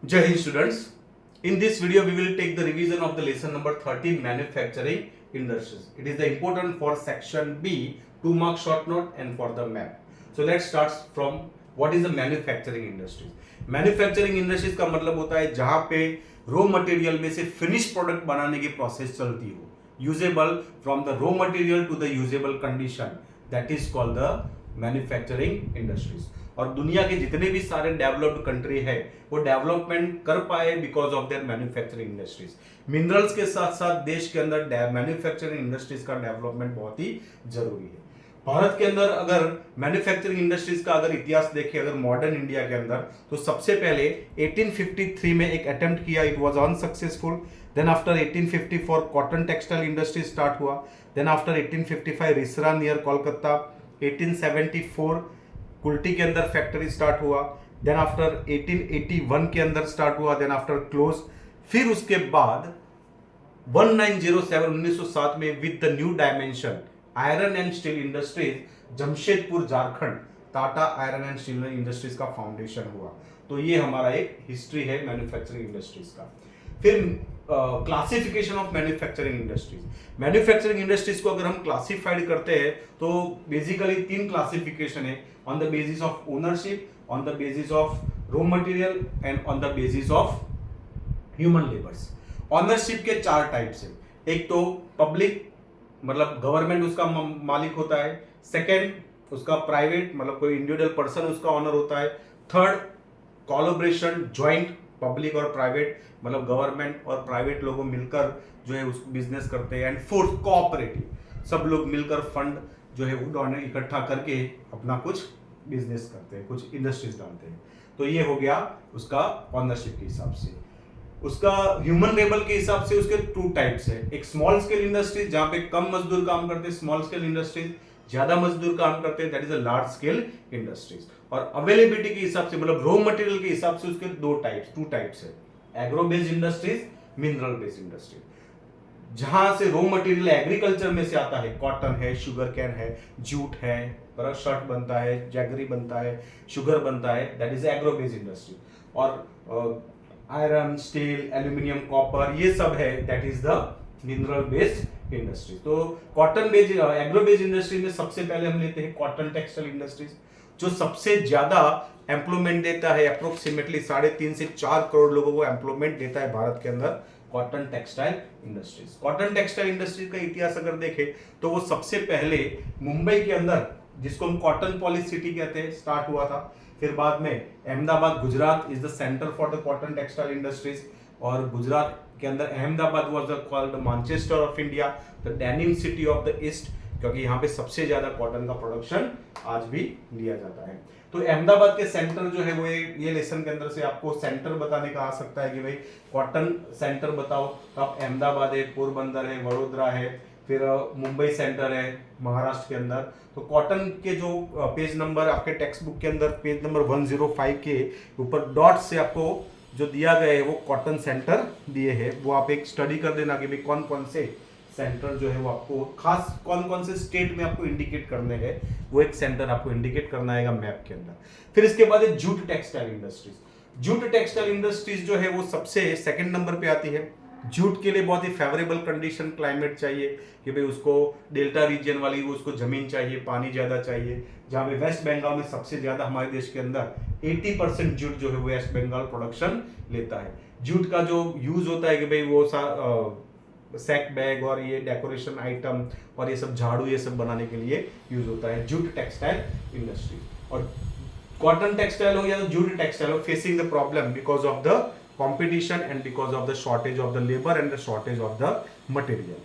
Jai Hind students. In this video, we will take the revision of the lesson number 13 manufacturing industries. It is the important for section B, 2 mark short note and for the map. So let's start from what is the manufacturing industries. Manufacturing industries का मतलब होता है जहां पे raw material में से finish product बनाने की प्रोसेस चलती हो, usable from the raw material to the usable condition, that is called the manufacturing industries. और दुनिया के जितने भी सारे डेवलप्ड कंट्री है वो डेवलपमेंट कर पाए because of their manufacturing industries. Minerals के साथ साथ देश के अंदर मैन्युफैक्चरिंग इंडस्ट्रीज का डेवलपमेंट बहुत ही जरूरी है. भारत के अंदर अगर मैन्युफैक्चरिंग इंडस्ट्रीज का अगर इतिहास देखें, अगर मॉडर्न इंडिया के अंदर, तो सबसे पहले 1853 में एक अटेम्प्ट किया, it was unsuccessful. Then after 1854 cotton textile industry start हुआ. Then after 1855 Rishra near Kolkata. 1874 Kulti के अंदर फैक्ट्री स्टार्ट हुआ. देन आफ्टर 1881 के अंदर स्टार्ट हुआ. Then after close. फिर उसके बाद 1907 में with the new dimension iron and steel industries Jamshedpur Jharkhand, Tata iron and steel industries का फाउंडेशन हुआ. तो ये हमारा एक हिस्ट्री है मैन्युफैक्चरिंग इंडस्ट्रीज का. फिर classification of manufacturing industries. Manufacturing industries को अगर हम क्लासिफाइड करते हैं तो बेसिकली 3 क्लासिफिकेशन है, on the basis of ownership, on the basis of raw material and on the basis of human labours. Ownership के 4 टाइप्स है. एक तो पब्लिक मतलब गवर्नमेंट उसका मालिक होता है. सेकेंड उसका प्राइवेट मतलब कोई इंडिविजुअल पर्सन उसका ऑनर होता है. थर्ड कोलैबोरेशन, ज्वाइंट पब्लिक और प्राइवेट मतलब गवर्नमेंट और प्राइवेट लोगों मिलकर जो है उस बिजनेस करते हैं. एंड फोर्थ कोऑपरेटिव, सब लोग मिलकर फंड जो है वो इकट्ठा करके अपना कुछ बिजनेस करते हैं, कुछ इंडस्ट्रीज डालते हैं. तो ये हो गया उसका ऑनरशिप के हिसाब से. उसका ह्यूमन लेबर के हिसाब से उसके 2 टाइप्स है. एक स्मॉल स्केल इंडस्ट्रीज जहां पे कम मजदूर काम करते हैं, स्मॉल स्केल इंडस्ट्रीज ज्यादा मजदूर काम करते हैं, that is a large scale industries. और अवेलेबिलिटी के हिसाब से मतलब रॉ मटेरियल के हिसाब से उसके 2 टाइप्स है. Agro based industries, mineral based industries. जहां से रॉ मटेरियल एग्रीकल्चर में से आता है, कॉटन है, शुगर कैन है, जूट है, शर्ट बनता है, जैगरी बनता है, शुगर बनता है, that is agro based industry. और आयरन, स्टील, एल्यूमिनियम, कॉपर, ये सब है, that is the mineral based industry. तो cotton based agro based industry में सबसे पहले हम लेते हैं कॉटन टेक्सटाइल इंडस्ट्रीज, जो सबसे ज्यादा एम्प्लॉयमेंट देता है. अप्रोक्सीमेटली 3.5 से 4 करोड़ लोगों को एम्प्लॉयमेंट देता है भारत के अंदर cotton textile industries. Cotton textile industry का इतिहास अगर देखें तो वो सबसे पहले मुंबई के अंदर, जिसको हम कॉटन पॉलिश सिटी कहते हैं, स्टार्ट हुआ था. फिर बाद में Ahmedabad, Gujarat is the centre for the cotton textile industries. और गुजरात के अंदर Ahmedabad was called Manchester of India, the denim city of the east, क्योंकि यहाँ पे सबसे ज्यादा कॉटन का प्रोडक्शन आज भी लिया जाता है. तो अहमदाबाद के सेंटर जो है वो ये लेसन के अंदर से आपको सेंटर बताने का आ सकता है कि भाई कॉटन सेंटर बताओ, तो आप अहमदाबाद है, पोरबंदर है, वडोदरा है, फिर मुंबई सेंटर है महाराष्ट्र के अंदर. तो कॉटन के जो पेज नंबर आपके टेक्स्ट बुक के अंदर पेज नंबर 105 के ऊपर डॉट से आपको जो दिया गया है वो कॉटन सेंटर दिए हैं. वो आप एक स्टडी कर देना कि भाई कौन कौन से सेंटर जो है वो आपको खास कौन कौन से स्टेट में आपको इंडिकेट करने हैं, वो एक सेंटर आपको इंडिकेट करना है मैप के अंदर. फिर इसके बाद है jute textile industries. Jute textile industries जो है वो सबसे सेकंड नंबर पे आती है. जूट के लिए बहुत ही फेवरेबल कंडीशन, क्लाइमेट चाहिए कि भाई उसको डेल्टा रीजन वाली उसको जमीन चाहिए, पानी ज्यादा चाहिए. जहां पे वेस्ट बंगाल में सबसे ज्यादा हमारे देश के अंदर 80% जूट जो है वो वेस्ट बंगाल प्रोडक्शन लेता है. जूट का जो यूज होता है कि भाई वो सैक बैग और ये डेकोरेशन आइटम और ये सब झाड़ू ये सब बनाने के लिए यूज होता है जूट टेक्सटाइल इंडस्ट्री. और कॉटन टेक्सटाइल हो या तो जूट टेक्सटाइल हो, facing the problem because of the competition and because of the shortage of the labor and the shortage of the material.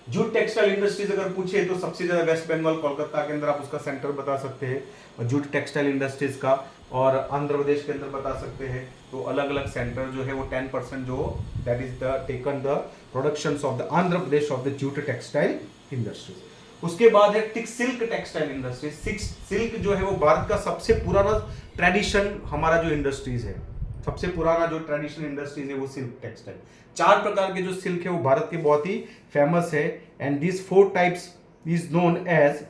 Jute textile industries अगर पूछे तो सबसे ज्यादा वेस्ट बंगाल कोलकाता के अंदर आप उसका सेंटर बता सकते हैं जूट टेक्सटाइल इंडस्ट्रीज का. और आंध्र प्रदेश के अंदर बता सकते हैं. तो अलग अलग सेंटर जो है वो 10% जो that is the taken the productions of the Andhra Pradesh of the jute textile industries. उसके बाद है सिल्क टेक्सटाइल इंडस्ट्रीज. सिल्क जो है वो भारत का सबसे पुराना ट्रेडिशन हमारा जो इंडस्ट्रीज है, सबसे पुराना जो ट्रेडिशनल इंडस्ट्रीज है वो सिल्क टेक्सटाइल. 4 प्रकार के जो सिल्क है वो भारत के बहुत ही फेमस है. And this 4 types is known as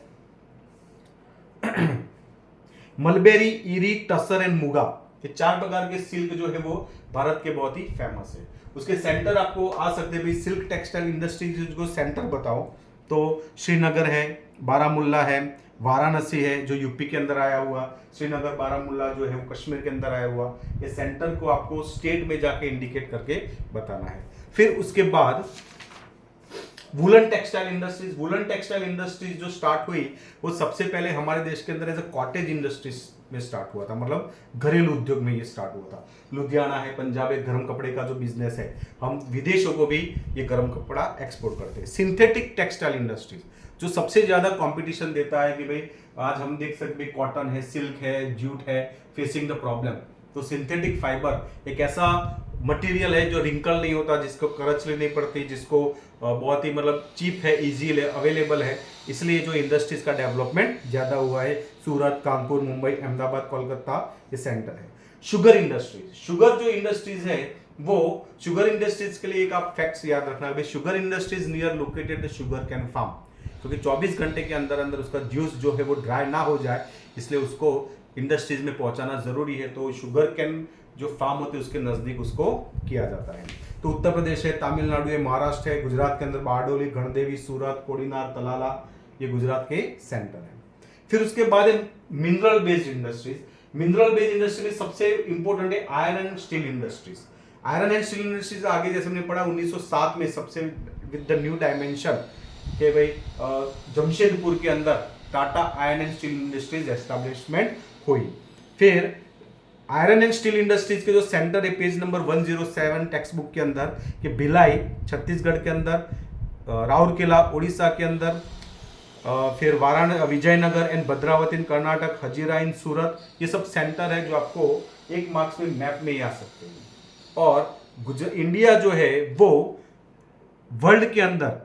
mulberry, eri, tasar and muga. ये 4 प्रकार के सिल्क जो है वो भारत के बहुत ही फेमस है। उसके सेंटर आपको आ सकते हैं भाई, सिल्क टेक्सटाइल इंडस्ट्रीज को सेंटर बताओ तो श्रीनगर है, बारामुल्ला है, वाराणसी है जो यूपी के अंदर आया हुआ, श्रीनगर बारामुल्ला जो है वो कश्मीर के अंदर आया हुआ। ये सेंटर को आपको स्टेट में जाके इंडिकेट करके बताना है। फिर उसके बाद woollen textile industries, woollen textile industries जो स्टार्ट हुई वो सबसे पहले हमारे देश के अंदर एज अ कॉटेज इंडस्ट्रीज में स्टार्ट हुआ था, मतलब घरेलू उद्योग में ये स्टार्ट हुआ था। लुधियाना है, पंजाब एक गर्म कपड़े का जो बिजनेस है, हम विदेशों को भी ये गर्म कपड़ा एक्सपोर्ट करते हैं। सिंथेटिक टेक्सटाइल इंडस्ट्रीज जो सबसे ज्यादा कंपटीशन देता है कि भाई आज हम देख सकते हैं कॉटन है, सिल्क है, जूट है, फेसिंग द प्रॉब्लम। तो सिंथेटिक फाइबर एक ऐसा मटेरियल है जो रिंकल नहीं होता, जिसको करचली नहीं पड़ती, जिसको बहुत ही मतलब चीप है, इजी अवेलेबल है, इसलिए जो इंडस्ट्रीज का डेवलपमेंट ज्यादा हुआ है। सूरत, कानपुर, मुंबई, अहमदाबाद, कोलकाता ये सेंटर है। शुगर इंडस्ट्रीज, शुगर जो इंडस्ट्रीज है वो शुगर इंडस्ट्रीज के लिए एक आप फैक्ट्स याद रखना है, sugar industries near located the sugar cane farm, क्योंकि 24 घंटे के अंदर अंदर उसका जूस जो है वो ड्राई ना हो जाए, इसलिए उसको इंडस्ट्रीज में पहुंचाना जरूरी है। तो शुगर कैन जो फार्म होते हैं उसके नजदीक उसको किया जाता है। तो उत्तर प्रदेश है, तमिलनाडु है, महाराष्ट्र है, गुजरात के अंदर बारडोली, गणदेवी, सूरत, कोडीनार, तलाला ये गुजरात के सेंटर है। फिर उसके बाद है mineral based industries. Mineral based industry में सबसे इंपॉर्टेंट है iron and steel industries. Iron and steel industries आगे जैसे हमने पढ़ा 1907 में सबसे विद द न्यू डायमेंशन के भाई जमशेदपुर के अंदर Tata iron and steel industries establishment हुई। फिर आयरन एंड स्टील इंडस्ट्रीज के जो सेंटर है पेज नंबर 107 टेक्स्ट बुक के अंदर कि भिलाई छत्तीसगढ़ के अंदर, राउरकेला उड़ीसा के अंदर, फिर वाराणसी, विजयनगर एंड भद्रावती इन कर्नाटक, हजीरा इन सूरत, ये सब सेंटर है जो आपको 1 मार्क्स में मैप में ही आ सकते हैं। और इंडिया जो है वो वर्ल्ड के अंदर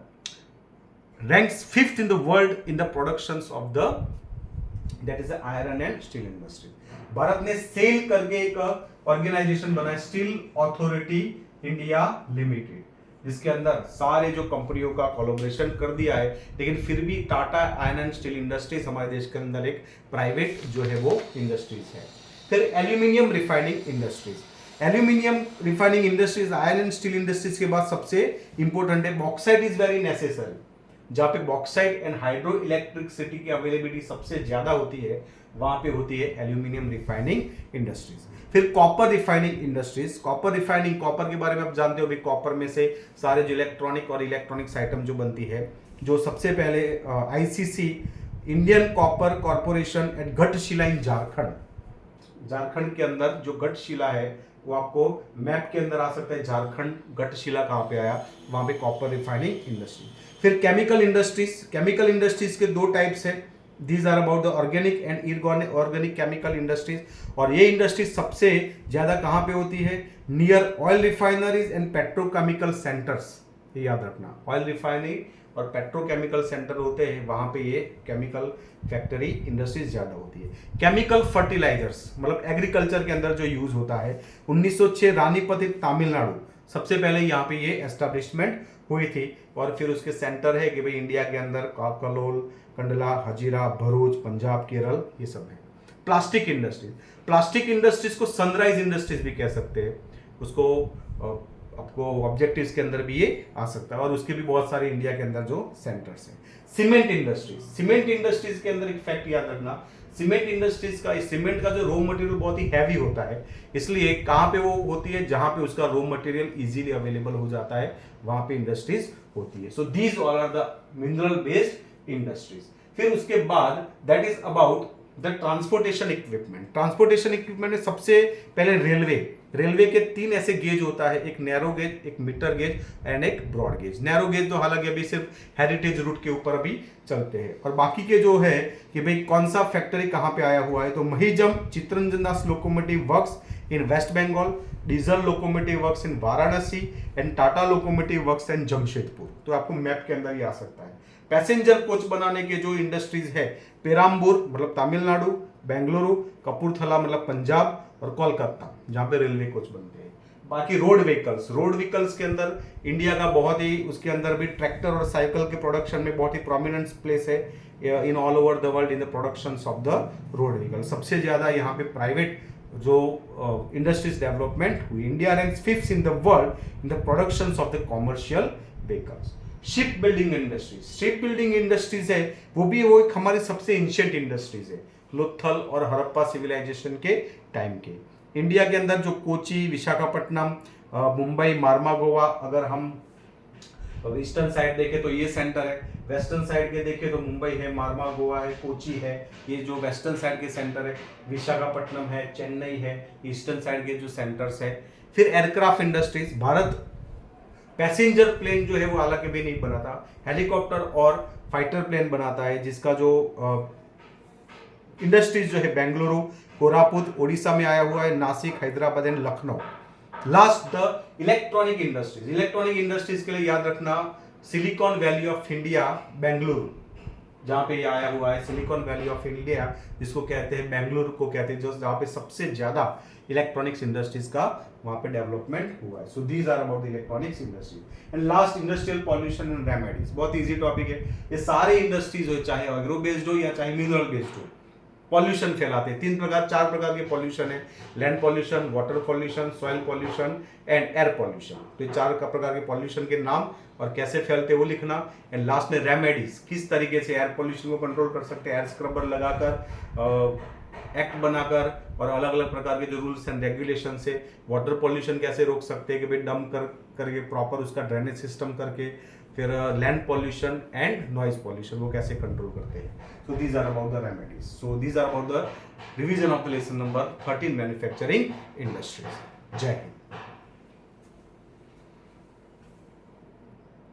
ranks 5th in the world in the productions of the that is the iron and steel industry. Bharat ने सेल करके एक ऑर्गेनाइजेशन बनाया स्टील अथॉरिटी इंडिया लिमिटेड, जिसके अंदर सारे जो कंपनियों का कोलैबोरेशन कर दिया है, लेकिन फिर भी Tata iron and steel industries हमारे देश के अंदर एक प्राइवेट जो है वो इंडस्ट्रीज है। फिर aluminium refining industries, aluminium refining industries iron and steel industries के बाद सबसे इंपॉर्टेंट है बॉक्साइट इज वेरी नेसेसरी। जहां पे बॉक्साइट एंड हाइड्रो इलेक्ट्रिसिटी की अवेलेबिलिटी सबसे ज्यादा होती है वहां पे होती है एल्यूमिनियम रिफाइनिंग इंडस्ट्रीज। फिर copper refining industries, copper refining, copper के बारे में आप जानते हो भाई, कॉपर में से सारे जो इलेक्ट्रॉनिक और इलेक्ट्रॉनिक्स आइटम जो बनती है, जो सबसे पहले ICC Indian Copper Corporation at Ghatshila in Jharkhand, Jharkhand के अंदर जो घटशिला है वो आपको मैप के अंदर आ सकता है, झारखंड घटशिला कहां पे आया, वहां पे कॉपर रिफाइनिंग इंडस्ट्री। फिर केमिकल इंडस्ट्रीज, केमिकल इंडस्ट्रीज के 2 टाइप्स है, these are about the organic and inorganic chemical industries. और ये इंडस्ट्रीज सबसे ज्यादा कहां पे होती है, near oil refineries and petrochemical centres, ये याद रखना, ऑयल रिफाइनरी और पेट्रोकेमिकल सेंटर होते हैं वहां पे ये केमिकल फैक्ट्री इंडस्ट्रीज ज्यादा होती है। केमिकल फर्टिलाइजर्स मतलब एग्रीकल्चर के अंदर जो यूज होता है, 1906 रानीपति तमिलनाडु सबसे पहले यहाँ पे ये एस्टेब्लिशमेंट हुई थी। और फिर उसके सेंटर है कि भाई इंडिया के अंदर कलोल, कंडला, हजीरा, भरूच, पंजाब, केरल ये सब है। प्लास्टिक इंडस्ट्रीज, प्लास्टिक इंडस्ट्रीज को सनराइज इंडस्ट्रीज भी कह सकते हैं, उसको आपको ऑब्जेक्टिव्स के अंदर भी ये आ सकता है, और उसके भी बहुत सारे इंडिया के अंदर जो सेंटर्स हैं। सीमेंट इंडस्ट्रीज, सीमेंट इंडस्ट्रीज के अंदर एक फैक्ट याद रखना, सीमेंट इंडस्ट्रीज का, सीमेंट का जो रॉ मटेरियल बहुत ही हैवी होता है, इसलिए कहां पे वो होती है, जहां पे उसका रॉ मटेरियल इजीली अवेलेबल हो जाता है वहां पे इंडस्ट्रीज होती है। So these all are the mineral based industries. फिर उसके बाद that is about the transportation equipment. Transportation equipment में सबसे पहले रेलवे, रेलवे के 3 ऐसे गेज होता है, एक नैरो गेज, एक मीटर गेज एंड एक ब्रॉड गेज। नैरो गेज तो हालांकि अभी सिर्फ हेरिटेज रूट के ऊपर अभी चलते हैं, और बाकी के जो है कि भाई कौन सा फैक्ट्री कहां पे आया हुआ है, तो Mihijam Chittaranjan Das locomotive works in West Bengal, diesel locomotive works in Varanasi and Tata locomotive works in Jamshedpur. तो आपको मैप के अंदर ही आ सकता है। पैसेंजर कोच बनाने के जो इंडस्ट्रीज है, पेराम्बूर मतलब तमिलनाडु, बेंगलुरु, कपूरथला मतलब पंजाब, और कोलकाता जहां पे रेलवे कोच बनते हैं। बाकी रोड व्हीकल्स, रोड व्हीकल्स के अंदर इंडिया का बहुत ही, उसके अंदर भी ट्रैक्टर और साइकिल के प्रोडक्शन में बहुत ही प्रोमिनेंट प्लेस है in all over the world in the production of the road vehicle. सबसे ज्यादा यहाँ पे प्राइवेट जो इंडस्ट्रीज डेवलपमेंट हुई। India ranks 5th in the world in the production of the commercial vehicles. Ship building industries है, वो एक हमारी सबसे एंशियंट इंडस्ट्रीज है, लोथल और हड़प्पा सिविलाइजेशन के टाइम के। इंडिया के अंदर जो कोची, विशाखापट्टनम, मुंबई, मार्मागोवा, अगर हम ईस्टर्न साइड देखें तो ये सेंटर है, वेस्टर्न साइड के देखें तो मुंबई है, मार्मागोवा है, कोची है, ये जो वेस्टर्न साइड के सेंटर है, विशाखापट्टनम है, चेन्नई है, ईस्टर्न साइड के जो सेंटर्स है। फिर aircraft industries, Bharat passenger plane जो है वो हालांकि भी नहीं बनाता, हेलीकॉप्टर और फाइटर प्लेन बनाता है, जिसका जो इंडस्ट्रीज जो है बेंगलुरु, कोरापुट उड़ीसा में आया हुआ है, Nashik, Hyderabad and Lucknow. Last the electronic industries के लिए याद रखना silicon valley of India Bengaluru, जहां पे ये आया हुआ है, सिलिकॉन वैली ऑफ इंडिया, जिसको कहते हैं बेंगलुरु को कहते हैं, जो जहां पे सबसे ज्यादा इलेक्ट्रॉनिक्स इंडस्ट्रीज का वहां पे डेवलपमेंट हुआ है। So these are about the electronics industry. And last, industrial pollution and remedies, बहुत इजी टॉपिक है। ये सारे इंडस्ट्रीज हो, चाहे एग्रो बेस्ड हो या चाहे मिनरल बेस्ड हो, पॉल्यूशन फैलाते हैं। 4 प्रकार के पॉल्यूशन है, land pollution, water pollution, soil pollution and air pollution. तो ये 4 प्रकार के पॉल्यूशन के नाम और कैसे फैलते हैं वो लिखना। एंड लास्ट में रेमेडीज, किस तरीके से एयर पॉल्यूशन को कंट्रोल कर सकते हैं, एयर स्क्रबर लगाकर, एक्ट बनाकर, और अलग अलग प्रकार के जो रूल्स एंड रेगुलेशन से वाटर पॉल्यूशन कैसे रोक सकते हैं कि भाई डंप करके प्रॉपर उसका ड्रेनेज सिस्टम करके, फिर land pollution and noise pollution वो कैसे कंट्रोल करते हैं। So these are about the remedies. So these are about the revision of the lesson number 13 manufacturing industries. Jai Hind.